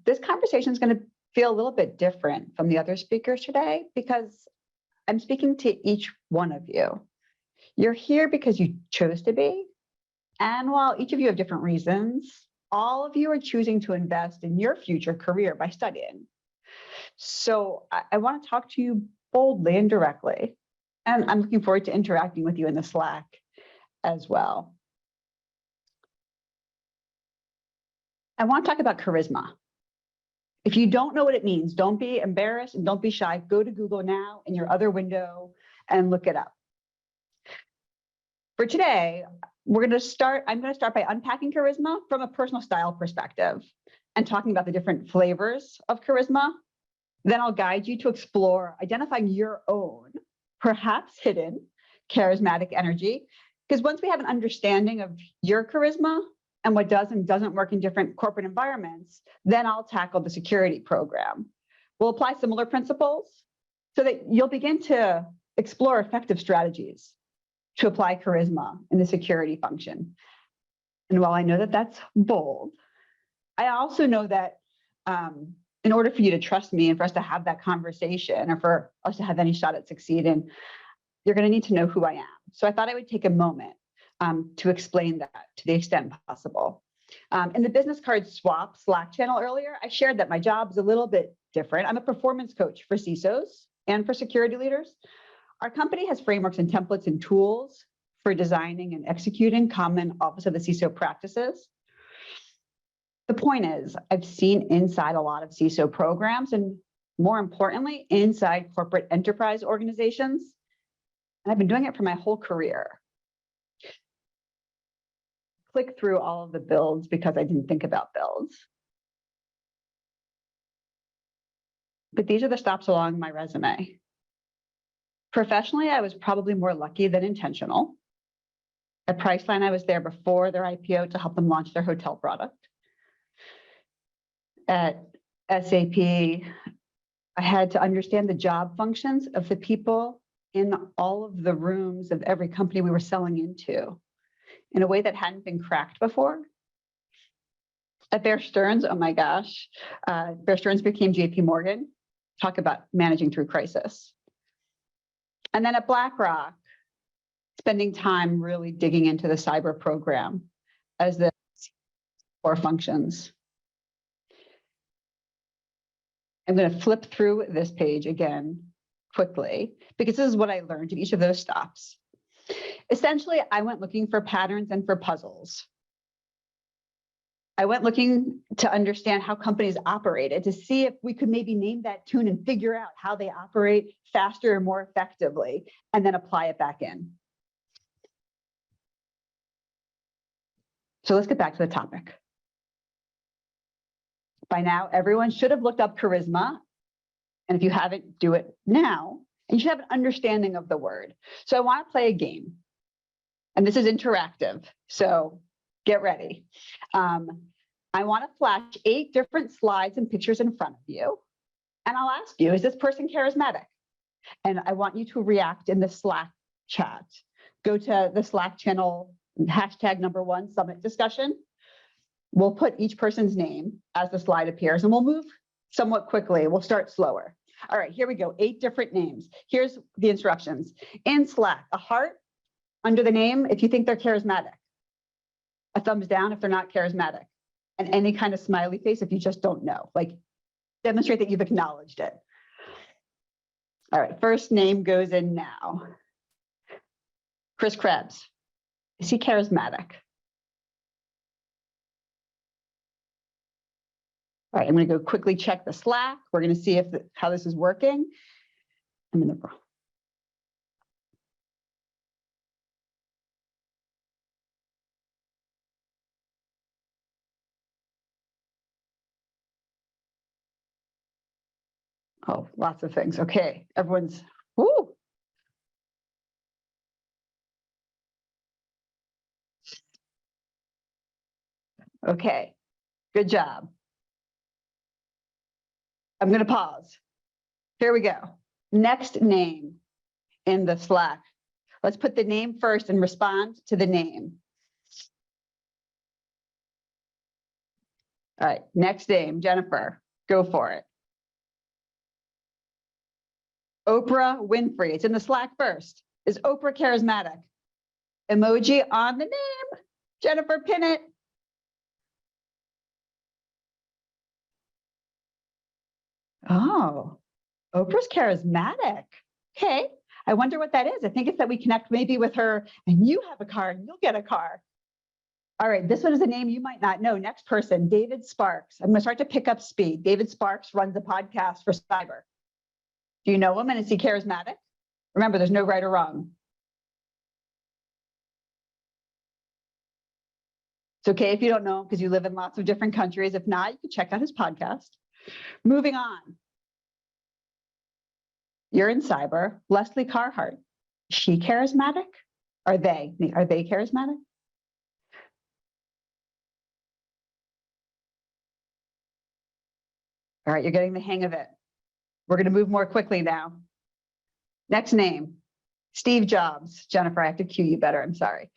This conversation is going to feel a little bit different from the other speakers today because I'm speaking to each one of you. You're here because you chose to be. And while each of you have different reasons, all of you are choosing to invest in your future career by studying. So I want to talk to you boldly and directly. And I'm looking forward to interacting with you in the Slack as well. I want to talk about charisma. If you don't know what it means, don't be embarrassed and don't be shy. Go to Google now in your other window and look it up. For today, I'm going to start by unpacking charisma from a personal style perspective and talking about the different flavors of charisma. Then I'll guide you to explore identifying your own, perhaps hidden, charismatic energy. Because once we have an understanding of your charisma and what does and doesn't work in different corporate environments, then I'll tackle the security program. We'll apply similar principles so that you'll begin to explore effective strategies to apply charisma in the security function. And while I know that that's bold, I also know that in order for you to trust me and for us to have that conversation or for us to have any shot at succeeding, you're going to need to know who I am. So I thought I would take a moment to explain that to the extent possible. In the business card swap Slack channel earlier, I shared that my job is a little bit different. I'm a performance coach for CISOs and for security leaders. Our company has frameworks and templates and tools for designing and executing common Office of the CISO practices. The point is, I've seen inside a lot of CISO programs and more importantly, inside corporate enterprise organizations. And I've been doing it for my whole career. Click through all of the builds because I didn't think about builds. But these are the stops along my resume. Professionally, I was probably more lucky than intentional. At Priceline, I was there before their IPO to help them launch their hotel product. At SAP, I had to understand the job functions of the people in all of the rooms of every company we were selling into in a way that hadn't been cracked before. At Bear Stearns, oh my gosh, Bear Stearns became JP Morgan. Talk about managing through crisis. And then at BlackRock, spending time really digging into the cyber program as the core functions. I'm going to flip through this page again quickly because this is what I learned in each of those stops. Essentially, I went looking for patterns and for puzzles. I went looking to understand how companies operated to see if we could maybe name that tune and figure out how they operate faster and more effectively, and then apply it back in. So let's get back to the topic. By now, everyone should have looked up charisma. And if you haven't, do it now. And you should have an understanding of the word. So I want to play a game. And this is interactive. So get ready. I want to flash 8 different slides and pictures in front of you. And I'll ask you, is this person charismatic? And I want you to react in the Slack chat. Go to the Slack channel, #1 summit discussion. We'll put each person's name as the slide appears, and we'll move somewhat quickly. We'll start slower. All right, here we go. 8 different names. Here's the instructions. In Slack, a heart under the name if you think they're charismatic. A thumbs down if they're not charismatic. And any kind of smiley face if you just don't know. Like, demonstrate that you've acknowledged it. All right, first name goes in now. Chris Krebs. Is he charismatic? All right, I'm going to go quickly check the Slack. We're going to see how this is working. I'm in the wrong. Oh, lots of things. Okay, everyone's, whoo. Okay, good job. I'm going to pause. Here we go. Next name in the Slack. Let's put the name first and respond to the name. All right, next name, Jennifer, go for it. Oprah Winfrey, it's in the Slack first. Is Oprah charismatic? Emoji on the name. Jennifer, pin it. Oh, Oprah's charismatic. Okay, I wonder what that is. I think it's that we connect maybe with her and you have a car and you'll get a car. All right, this one is a name you might not know. Next person, David Sparks. I'm gonna start to pick up speed. David Sparks runs a podcast for cyber. Do you know him and is he charismatic? Remember, there's no right or wrong. It's okay if you don't know him because you live in lots of different countries. If not, you can check out his podcast. Moving on. You're in cyber. Leslie Carhart. Is she charismatic? Are they charismatic? All right, you're getting the hang of it. We're going to move more quickly now. Next name, Steve Jobs. Jennifer, I have to cue you better. I'm sorry.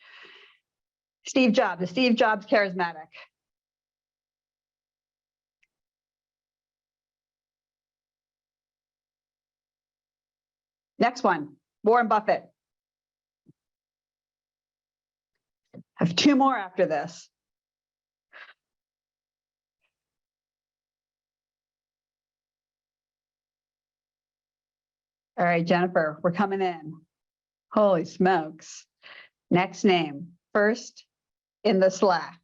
Steve Jobs. Is Steve Jobs charismatic? Next one, Warren Buffett. I have two more after this. All right, Jennifer, we're coming in. Holy smokes. Next name, first in the Slack.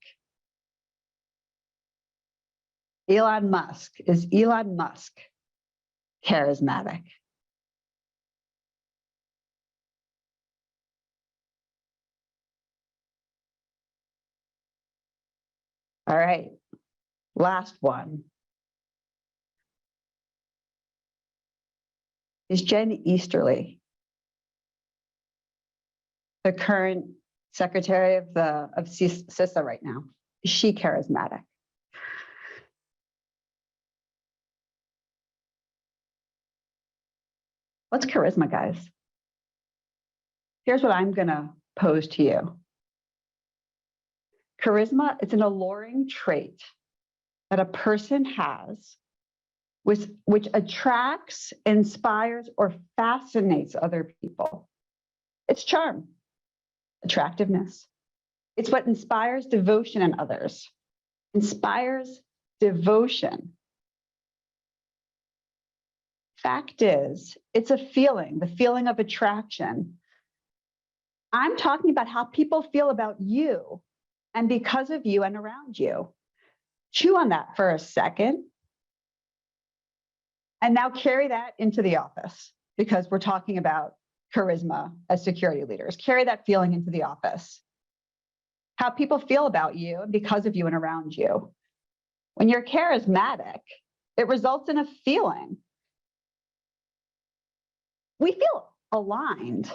Elon Musk. Is Elon Musk charismatic? All right, last one. Is Jen Easterly the current secretary of CISA right now? Is she charismatic? What's charisma, guys? Here's what I'm gonna pose to you. Charisma, it's an alluring trait that a person has which attracts, inspires, or fascinates other people. It's charm, attractiveness. It's what inspires devotion in others. Inspires devotion. Fact is, it's a feeling, the feeling of attraction. I'm talking about how people feel about you and because of you and around you. Chew on that for a second. And now carry that into the office because we're talking about charisma as security leaders. Carry that feeling into the office. How people feel about you and because of you and around you. When you're charismatic, it results in a feeling. We feel aligned.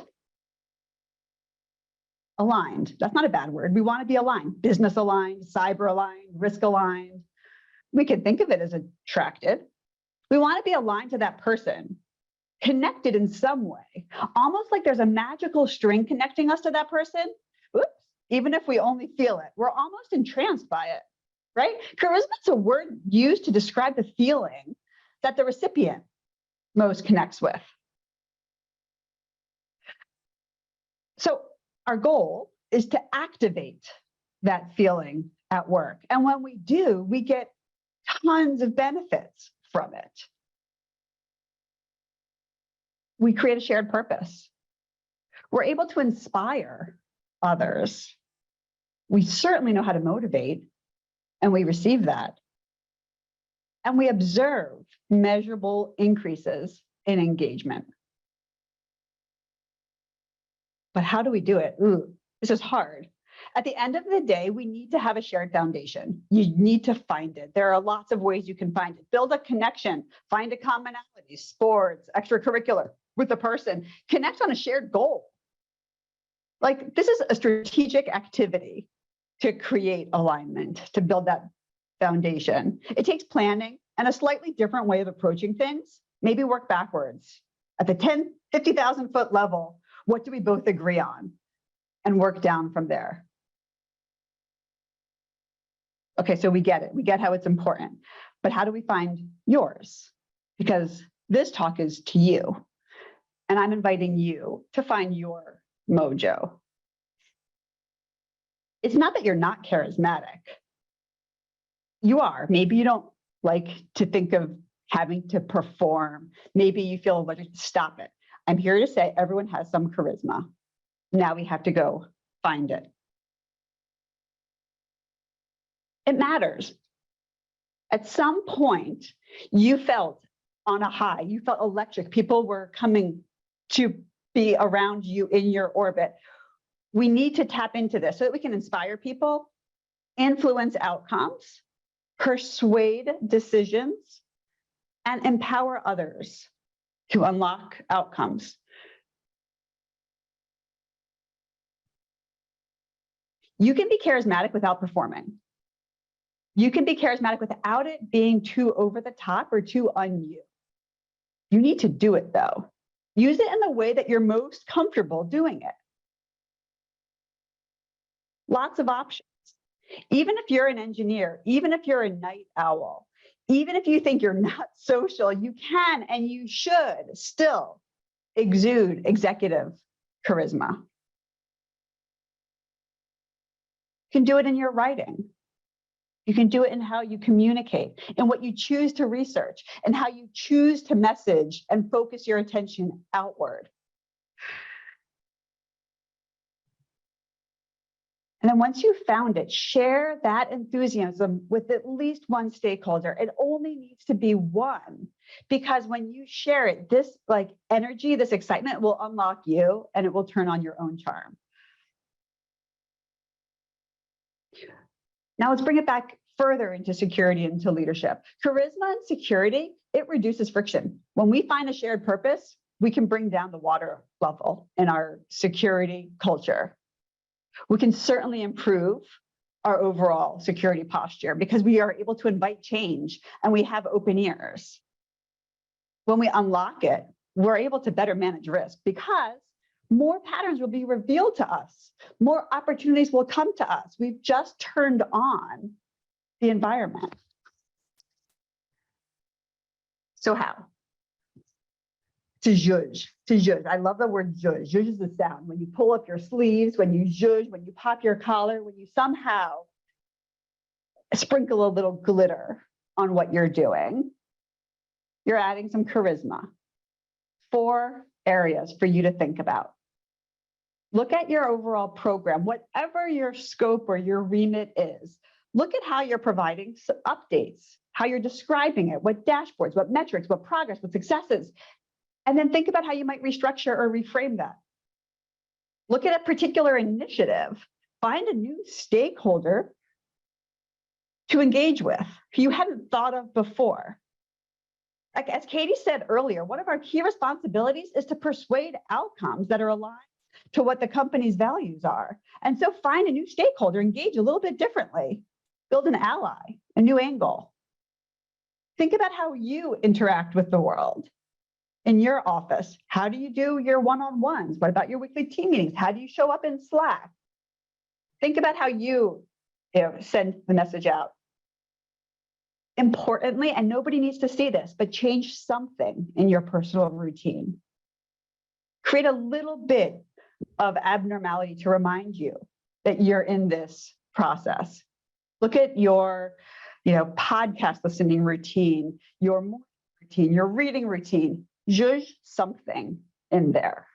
Aligned, that's not a bad word. We want to be aligned. Business aligned, cyber aligned, risk aligned. We can think of it as attractive. We want to be aligned to that person, connected in some way, almost like there's a magical string connecting us to that person. Oops, even if we only feel it, we're almost entranced by it, right? Charisma is a word used to describe the feeling that the recipient most connects with. So our goal is to activate that feeling at work. And when we do, we get tons of benefits from it. We create a shared purpose. We're able to inspire others. We certainly know how to motivate, and we receive that. And we observe measurable increases in engagement. But how do we do it? Ooh, this is hard. At the end of the day, we need to have a shared foundation. You need to find it. There are lots of ways you can find it. Build a connection, find a commonality, sports, extracurricular with the person, connect on a shared goal. Like this is a strategic activity to create alignment, to build that foundation. It takes planning and a slightly different way of approaching things. Maybe work backwards. At the 50,000 foot level, what do we both agree on? And work down from there. Okay, so we get it. We get how it's important. But how do we find yours? Because this talk is to you. And I'm inviting you to find your mojo. It's not that you're not charismatic. You are. Maybe you don't like to think of having to perform. Maybe you feel like, stop it. I'm here to say everyone has some charisma. Now we have to go find it. It matters. At some point, you felt on a high, you felt electric. People were coming to be around you in your orbit. We need to tap into this so that we can inspire people, influence outcomes, persuade decisions, and empower others to unlock outcomes. You can be charismatic without performing. You can be charismatic without it being too over the top or too un-you. You need to do it though. Use it in the way that you're most comfortable doing it. Lots of options. Even if you're an engineer, even if you're a night owl, even if you think you're not social, you can and you should still exude executive charisma. You can do it in your writing. You can do it in how you communicate, in what you choose to research, and how you choose to message and focus your attention outward. And then once you've found it, share that enthusiasm with at least one stakeholder. It only needs to be one, because when you share it, this like energy, this excitement will unlock you and it will turn on your own charm. Now let's bring it back further into security, into leadership. Charisma and security, it reduces friction. When we find a shared purpose, we can bring down the water level in our security culture. We can certainly improve our overall security posture because we are able to invite change and we have open ears. When we unlock it, we're able to better manage risk because more patterns will be revealed to us. More opportunities will come to us. We've just turned on the environment. So how? To zhuzh. I love the word zhuzh. Zhuzh is the sound. When you pull up your sleeves, when you zhuzh, when you pop your collar, when you somehow sprinkle a little glitter on what you're doing, you're adding some charisma. 4 areas for you to think about. Look at your overall program, whatever your scope or your remit is. Look at how you're providing updates, how you're describing it, what dashboards, what metrics, what progress, what successes. And then think about how you might restructure or reframe that. Look at a particular initiative. Find a new stakeholder to engage with who you hadn't thought of before. Like as Katie said earlier, one of our key responsibilities is to persuade outcomes that are aligned to what the company's values are. And so find a new stakeholder, engage a little bit differently, build an ally, a new angle. Think about how you interact with the world. In your office, how do you do your one-on-ones? What about your weekly team meetings? How do you show up in Slack? Think about how you send the message out. Importantly, and nobody needs to see this, but change something in your personal routine. Create a little bit of abnormality to remind you that you're in this process. Look at your podcast listening routine, your morning routine, your reading routine. Zhuzh something in there.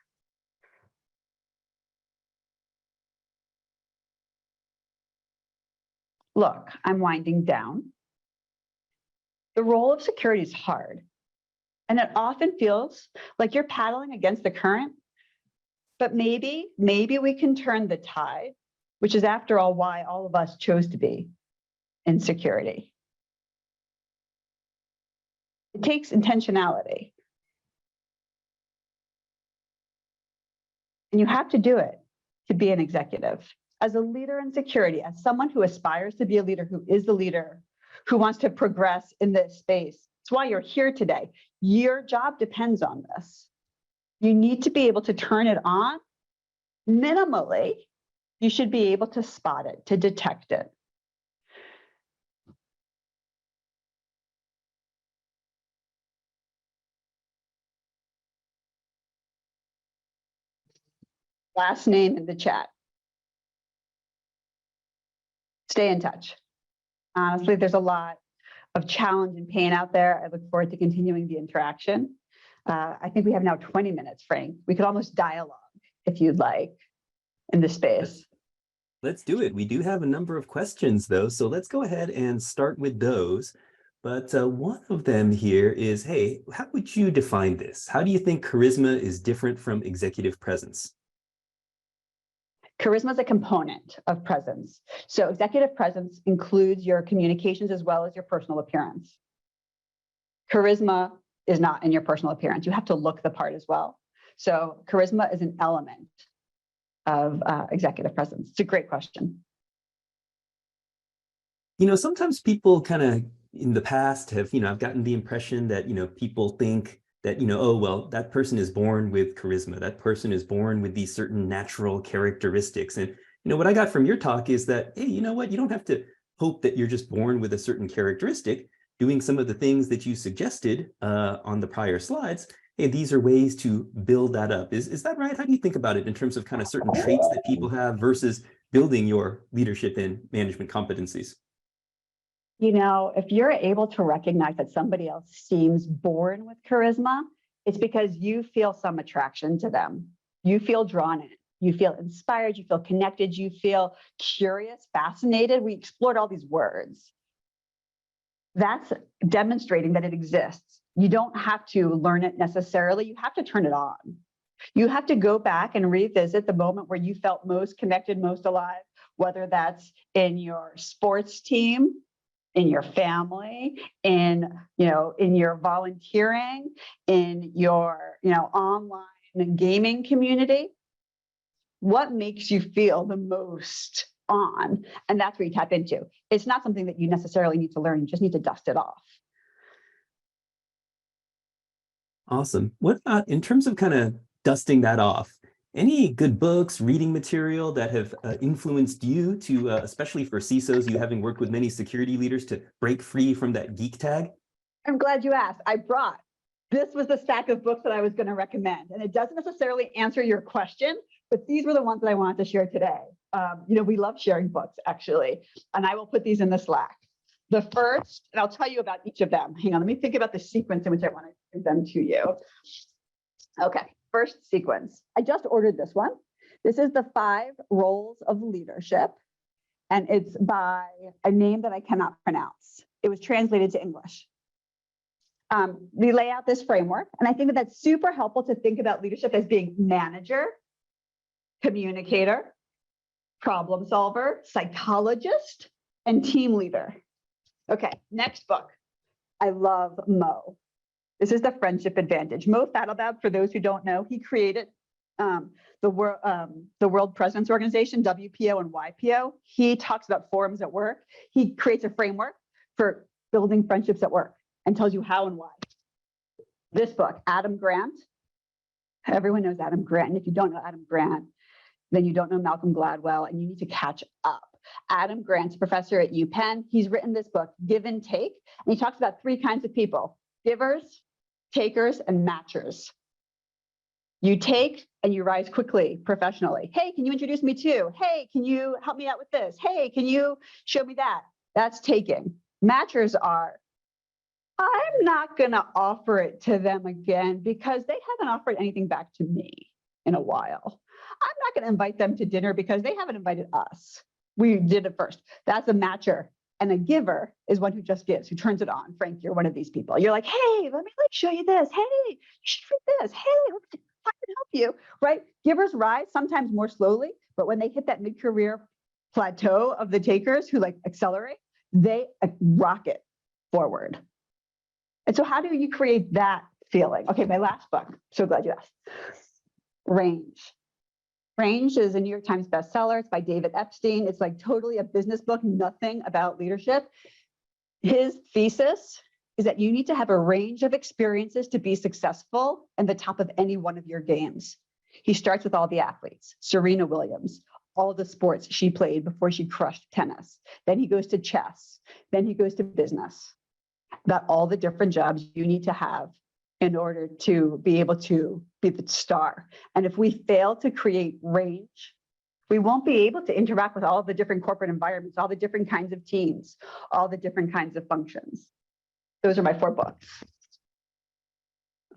Look, I'm winding down. The role of security is hard, and it often feels like you're paddling against the current, but maybe we can turn the tide, which is after all why all of us chose to be in security. It takes intentionality. And you have to do it to be an executive. As a leader in security, as someone who aspires to be a leader, who is the leader, who wants to progress in this space, that's why you're here today. Your job depends on this. You need to be able to turn it on. Minimally, you should be able to spot it, to detect it. last name in the chat. Stay in touch. Honestly, there's a lot of challenge and pain out there. I look forward to continuing the interaction. I think we have now 20 minutes, Frank. We could almost dialogue if you'd like in this space. Let's do it. We do have a number of questions though, so let's go ahead and start with those. But one of them here is, hey, how would you define this? How do you think charisma is different from executive presence? Charisma is a component of presence. So executive presence includes your communications as well as your personal appearance. Charisma is not in your personal appearance. You have to look the part as well. So charisma is an element of executive presence. It's a great question. You know, sometimes people kind of in the past have, I've gotten the impression that, people think that, oh, well, that person is born with charisma. That person is born with these certain natural characteristics. And, what I got from your talk is that, hey, you know what? You don't have to hope that you're just born with a certain characteristic. Doing some of the things that you suggested on the prior slides, hey, these are ways to build that up. Is that right? How do you think about it in terms of kind of certain traits that people have versus building your leadership and management competencies? If you're able to recognize that somebody else seems born with charisma, it's because you feel some attraction to them. You feel drawn in. You feel inspired. You feel connected. You feel curious, fascinated. We explored all these words. That's demonstrating that it exists. You don't have to learn it necessarily. You have to turn it on. You have to go back and revisit the moment where you felt most connected, most alive, whether that's in your sports team, in your family, in your volunteering, in your online gaming community. What makes you feel the most on? And that's where you tap into. It's not something that you necessarily need to learn. You just need to dust it off. Awesome. What about in terms of kind of dusting that off? Any good books, reading material that have influenced you to, especially for CISOs, you having worked with many security leaders to break free from that geek tag? I'm glad you asked. This was the stack of books that I was going to recommend. And it doesn't necessarily answer your question, but these were the ones that I wanted to share today. We love sharing books, actually, and I will put these in the Slack. The first, and I'll tell you about each of them. Hang on, let me think about the sequence in which I want to give them to you. Okay, first sequence. I just ordered this one. This is the 5 Roles of Leadership, and it's by a name that I cannot pronounce. It was translated to English. We lay out this framework, and I think that that's super helpful to think about leadership as being manager, communicator, problem solver, psychologist, and team leader. Okay, next book. I love Mo. This is the Friendship Advantage. Mo Fadelbab, for those who don't know, he created the World Presidents Organization, WPO and YPO. He talks about forums at work. He creates a framework for building friendships at work and tells you how and why. This book, Adam Grant. Everyone knows Adam Grant. And if you don't know Adam Grant, then you don't know Malcolm Gladwell, and you need to catch up. Adam Grant's a professor at UPenn. He's written this book, Give and Take, and he talks about 3 kinds of people: givers, takers, and matchers. You take and you rise quickly professionally. Hey, can you introduce me to? Hey, can you help me out with this? Hey, can you show me that? That's taking. Matchers are, I'm not going to offer it to them again because they haven't offered anything back to me in a while. I'm not going to invite them to dinner because they haven't invited us. We did it first. That's a matcher. And a giver is one who just gives, who turns it on. Frank, you're one of these people. You're like, hey, let me show you this. Hey, you should read this. Hey, I can help you, right? Givers rise sometimes more slowly, but when they hit that mid-career plateau of the takers who accelerate, they rocket forward. And so how do you create that feeling? Okay, my last book. So glad you asked. Range. Range is a New York Times bestseller. It's by David Epstein. It's totally a business book, nothing about leadership. His thesis is that you need to have a range of experiences to be successful in the top of any one of your games. He starts with all the athletes, Serena Williams, all the sports she played before she crushed tennis. Then he goes to chess. Then he goes to business. About all the different jobs you need to have in order to be able to be the star. And if we fail to create range, we won't be able to interact with all the different corporate environments, all the different kinds of teams, all the different kinds of functions. Those are my 4 books.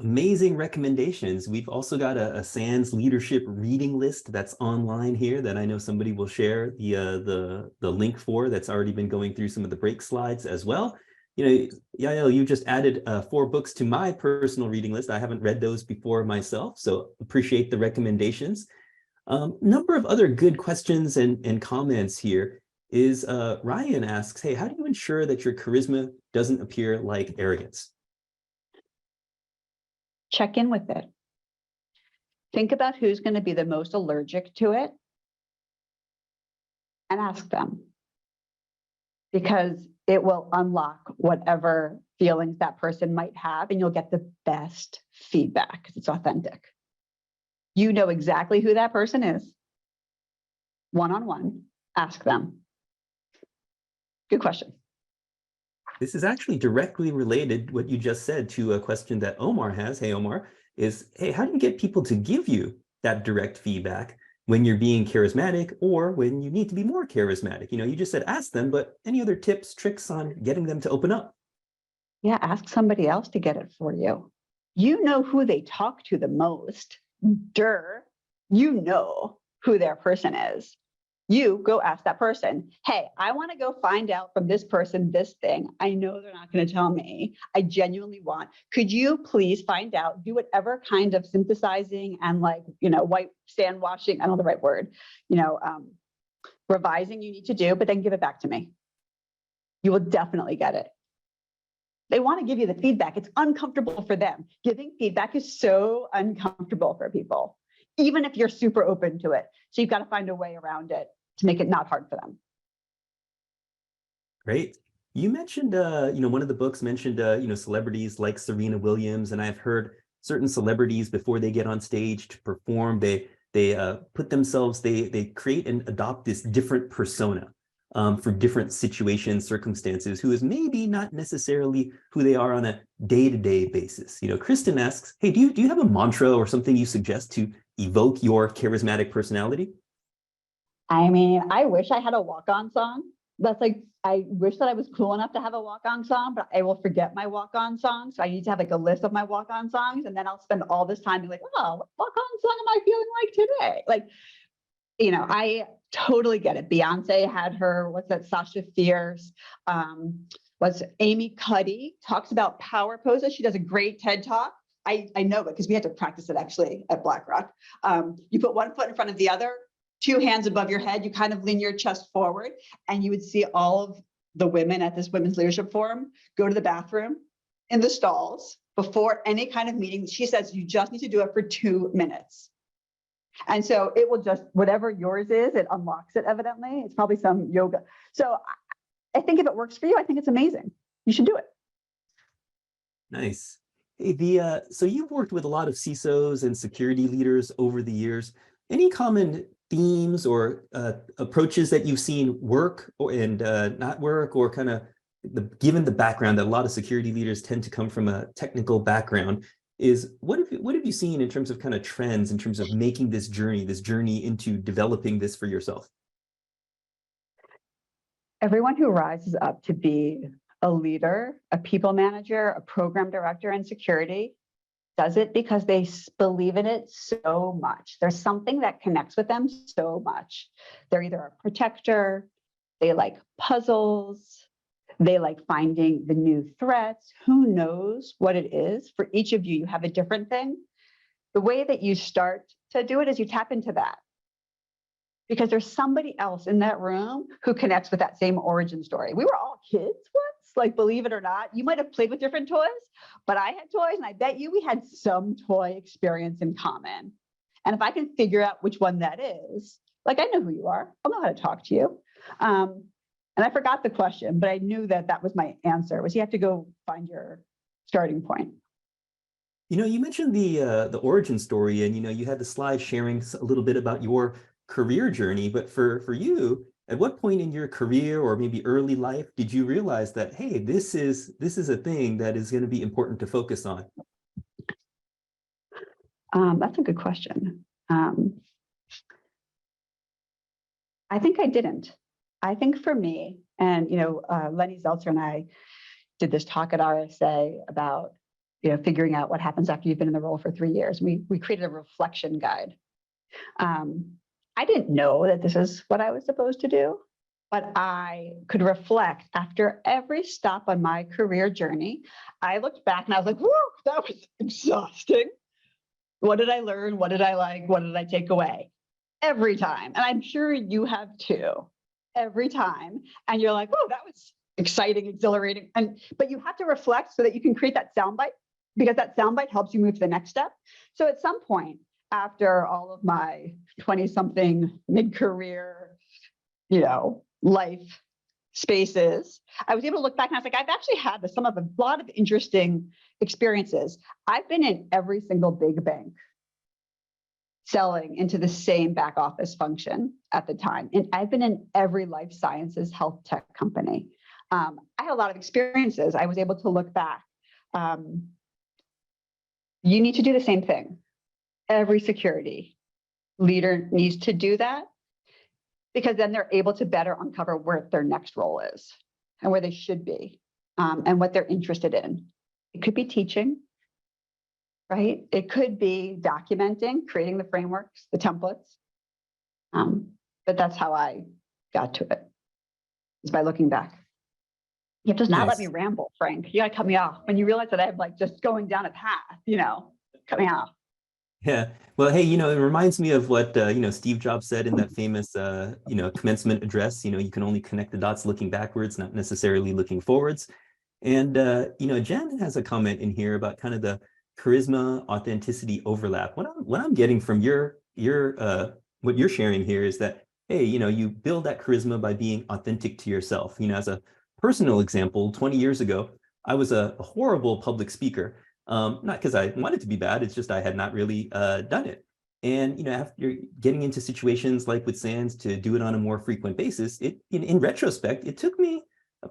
Amazing recommendations. We've also got a SANS leadership reading list that's online here that I know somebody will share the link for, that's already been going through some of the break slides as well. You know, Yael, you just added 4 books to my personal reading list. I haven't read those before myself, so appreciate the recommendations. Number of other good questions and comments here is Ryan asks, hey, how do you ensure that your charisma doesn't appear like arrogance? Check in with it. Think about who's going to be the most allergic to it and ask them, because it will unlock whatever feelings that person might have, and you'll get the best feedback because it's authentic. You know exactly who that person is. One-on-one, ask them. Good question. This is actually directly related, what you just said, to a question that Omar has. Hey, Omar, is, hey, how do you get people to give you that direct feedback when you're being charismatic or when you need to be more charismatic? You know, you just said ask them, but any other tips, tricks on getting them to open up? Yeah, ask somebody else to get it for you. You know who they talk to the most. You know who their person is. You go ask that person, hey, I want to go find out from this person this thing. I know they're not going to tell me. I genuinely want. Could you please find out, do whatever kind of synthesizing and white sand washing, I don't know the right word, revising you need to do, but then give it back to me. You will definitely get it. They want to give you the feedback. It's uncomfortable for them. Giving feedback is so uncomfortable for people, even if you're super open to it. So you've got to find a way around it to make it not hard for them. Great. You mentioned, one of the books mentioned, celebrities like Serena Williams, and I've heard certain celebrities before they get on stage to perform, they put themselves, they create and adopt this different persona for different situations, circumstances, who is maybe not necessarily who they are on a day-to-day basis. You know, Kristen asks, hey, do you have a mantra or something you suggest to evoke your charismatic personality? I mean, I wish I had a walk-on song. That's like, I wish that I was cool enough to have a walk-on song, but I will forget my walk-on song. So I need to have like a list of my walk-on songs. And then I'll spend all this time being like, oh, what walk-on song am I feeling like today? Like, I totally get it. Beyonce had her, what's that, Sasha Fierce. Was Amy Cuddy talks about power poses. She does a great TED talk. I know it because we had to practice it actually at BlackRock. You put one foot in front of the other, 2 hands above your head, you kind of lean your chest forward, and you would see all of the women at this Women's Leadership Forum go to the bathroom in the stalls before any kind of meeting. She says you just need to do it for 2 minutes. And so it will just, whatever yours is, it unlocks it evidently. It's probably some yoga. So I think if it works for you, I think it's amazing. You should do it. Nice. Hey, so you've worked with a lot of CISOs and security leaders over the years. Any common themes or approaches that you've seen work and not work, or kind of given the background that a lot of security leaders tend to come from a technical background, is what have you seen in terms of kind of trends in terms of making this journey into developing this for yourself? Everyone who rises up to be a leader, a people manager, a program director in security does it because they believe in it so much. There's something that connects with them so much. They're either a protector, they like puzzles, they like finding the new threats. Who knows what it is? For each of you, you have a different thing. The way that you start to do it is you tap into that, because there's somebody else in that room who connects with that same origin story. We were all kids once, like, believe it or not. You might have played with different toys, but I had toys, and I bet you we had some toy experience in common. And if I can figure out which one that is, like, I know who you are. I'll know how to talk to you. And I forgot the question, but I knew that that was my answer, was you have to go find your starting point. You mentioned the origin story, and you had the slide sharing a little bit about your career journey, but for you, at what point in your career or maybe early life did you realize that, hey, this is a thing that is going to be important to focus on? That's a good question. I think I didn't. I think for me, and Lenny Zeltzer and I did this talk at RSA about figuring out what happens after you've been in the role for 3 years. We created a reflection guide. I didn't know that this is what I was supposed to do, but I could reflect after every stop on my career journey. I looked back and I was like, whoa, that was exhausting. What did I learn? What did I like? What did I take away? Every time. And I'm sure you have too, every time. And you're like, oh, that was exciting, exhilarating. But you have to reflect so that you can create that soundbite, because that soundbite helps you move to the next step. So at some point, after all of my 20-something mid-career, life spaces, I was able to look back and I was like, I've actually had a lot of interesting experiences. I've been in every single big bank selling into the same back office function at the time. And I've been in every life sciences health tech company. I had a lot of experiences. I was able to look back. You need to do the same thing. Every security leader needs to do that, because then they're able to better uncover where their next role is and where they should be, and what they're interested in. It could be teaching, right? It could be documenting, creating the frameworks, the templates. But that's how I got to it, is by looking back. You have to not let me ramble, Frank. You gotta cut me off when you realize that I'm just going down a path, cut me off. Yeah. Well, hey, it reminds me of what, Steve Jobs said in that famous, commencement address. You can only connect the dots looking backwards, not necessarily looking forwards. And, Jen has a comment in here about kind of the charisma authenticity overlap. What I'm getting from your what you're sharing here is that, hey, you build that charisma by being authentic to yourself. As a personal example, 20 years ago, I was a horrible public speaker. Not because I wanted to be bad, it's just I had not really done it. And after getting into situations like with SANS to do it on a more frequent basis, in retrospect, it took me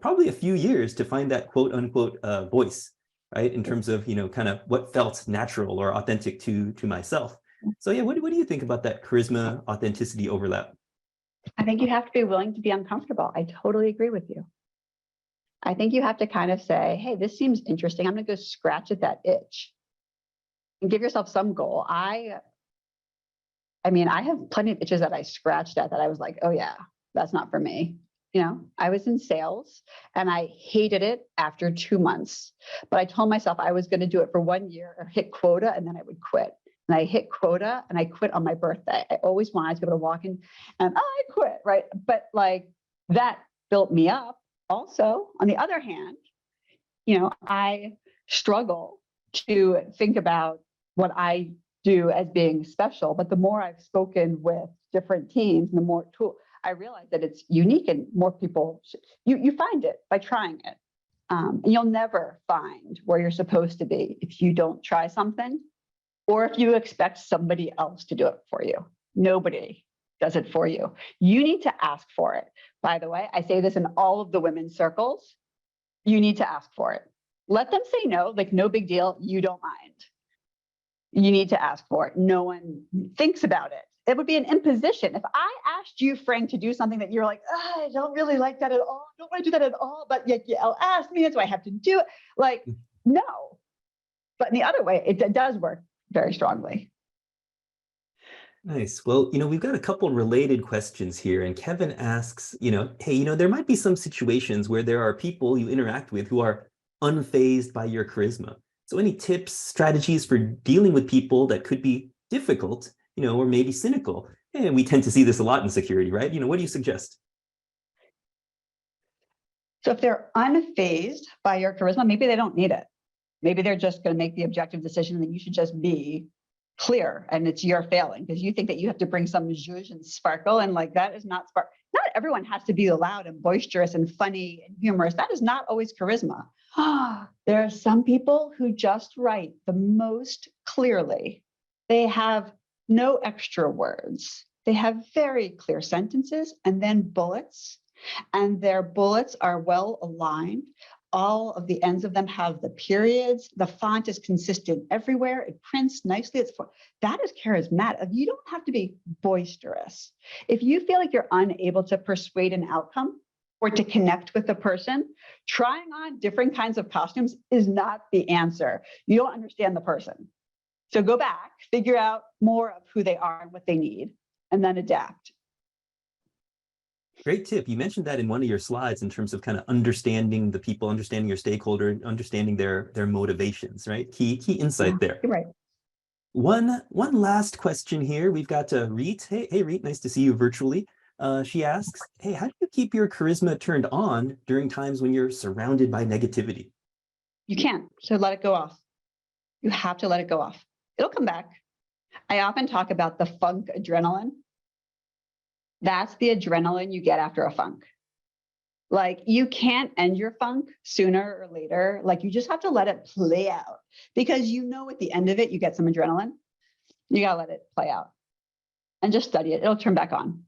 probably a few years to find that quote unquote voice, right? In terms of kind of what felt natural or authentic to myself. So yeah, what do you think about that charisma authenticity overlap? I think you have to be willing to be uncomfortable. I totally agree with you. I think you have to kind of say, hey, this seems interesting. I'm going to go scratch at that itch and give yourself some goal. I have plenty of itches that I scratched at that I was like, oh yeah, that's not for me. I was in sales and I hated it after 2 months, but I told myself I was going to do it for 1 year or hit quota, and then I would quit. And I hit quota and I quit on my birthday. I always wanted to be able to walk in and I quit, right? But that built me up. Also, on the other hand, I struggle to think about what I do as being special, but the more I've spoken with different teams, the more I realize that it's unique, and more people, you find it by trying it. And you'll never find where you're supposed to be if you don't try something, or if you expect somebody else to do it for you. Nobody does it for you. You need to ask for it. By the way, I say this in all of the women's circles. You need to ask for it. Let them say no, no big deal. You don't mind. You need to ask for it. No one thinks about it. It would be an imposition. If I asked you, Frank, to do something that you're like, I don't really like that at all. I don't want to do that at all, but yet you'll ask me, so I have to do it. No. But in the other way, it does work very strongly. Nice. Well, we've got a couple related questions here, and Kevin asks, hey, there might be some situations where there are people you interact with who are unfazed by your charisma. So any tips, strategies for dealing with people that could be difficult, or maybe cynical? And we tend to see this a lot in security, right? What do you suggest? So if they're unfazed by your charisma, maybe they don't need it. Maybe they're just going to make the objective decision that you should just be clear, and it's your failing because you think that you have to bring some zhuzh and sparkle, and that is not spark. Not everyone has to be loud and boisterous and funny and humorous. That is not always charisma. There are some people who just write the most clearly. They have no extra words. They have very clear sentences and then bullets, and their bullets are well aligned. all of the ends of them have the periods. The font is consistent everywhere. It prints nicely. That is charismatic. You don't have to be boisterous. If you feel like you're unable to persuade an outcome or to connect with the person, trying on different kinds of costumes is not the answer. You don't understand the person. So go back, figure out more of who they are and what they need, and then adapt. Great tip. You mentioned that in one of your slides in terms of kind of understanding the people, understanding your stakeholder, understanding their motivations, right? Key insight there. You're right. One last question here. We've got Reet. Hey, Reet, nice to see you virtually. She asks, hey, how do you keep your charisma turned on during times when you're surrounded by negativity? You can't, so let it go off. You have to let it go off. It'll come back. I often talk about the funk adrenaline. That's the adrenaline you get after a funk. Like, you can't end your funk sooner or later. Like, you just have to let it play out, because you know at the end of it, you get some adrenaline. You gotta let it play out and just study it. It'll turn back on.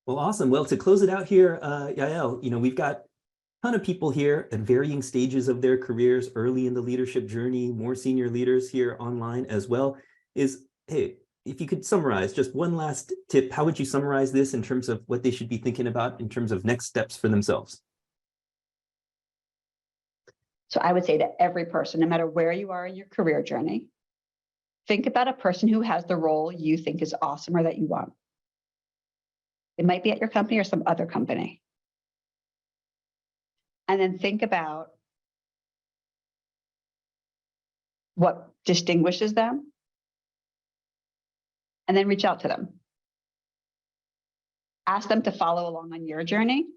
Well, awesome. Well, to close it out here, Yael, we've got a ton of people here at varying stages of their careers, early in the leadership journey, more senior leaders here online as well. Hey, if you could summarize just one last tip, how would you summarize this in terms of what they should be thinking about in terms of next steps for themselves? So I would say to every person, no matter where you are in your career journey, think about a person who has the role you think is awesome or that you want. It might be at your company or some other company. And then think about what distinguishes them, and then reach out to them. Ask them to follow along on your journey,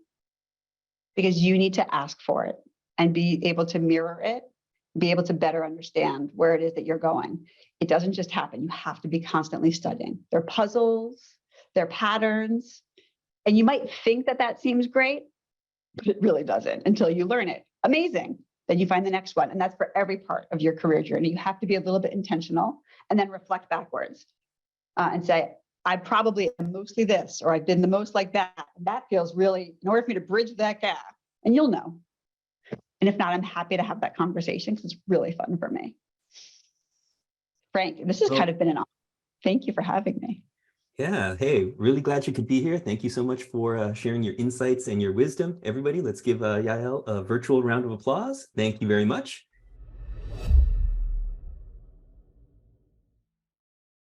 because you need to ask for it and be able to mirror it, be able to better understand where it is that you're going. It doesn't just happen. You have to be constantly studying. They're puzzles, they're patterns, and you might think that that seems great, but it really doesn't until you learn it. Amazing. Then you find the next one. And that's for every part of your career journey. You have to be a little bit intentional and then reflect backwards and say, I probably am mostly this, or I've been the most like that. And that feels really, in order for me to bridge that gap, and you'll know. And if not, I'm happy to have that conversation because it's really fun for me. Frank, this has kind of been an honor. Thank you for having me. Yeah, hey, really glad you could be here. Thank you so much for sharing your insights and your wisdom. Everybody, let's give Yael a virtual round of applause. Thank you very much.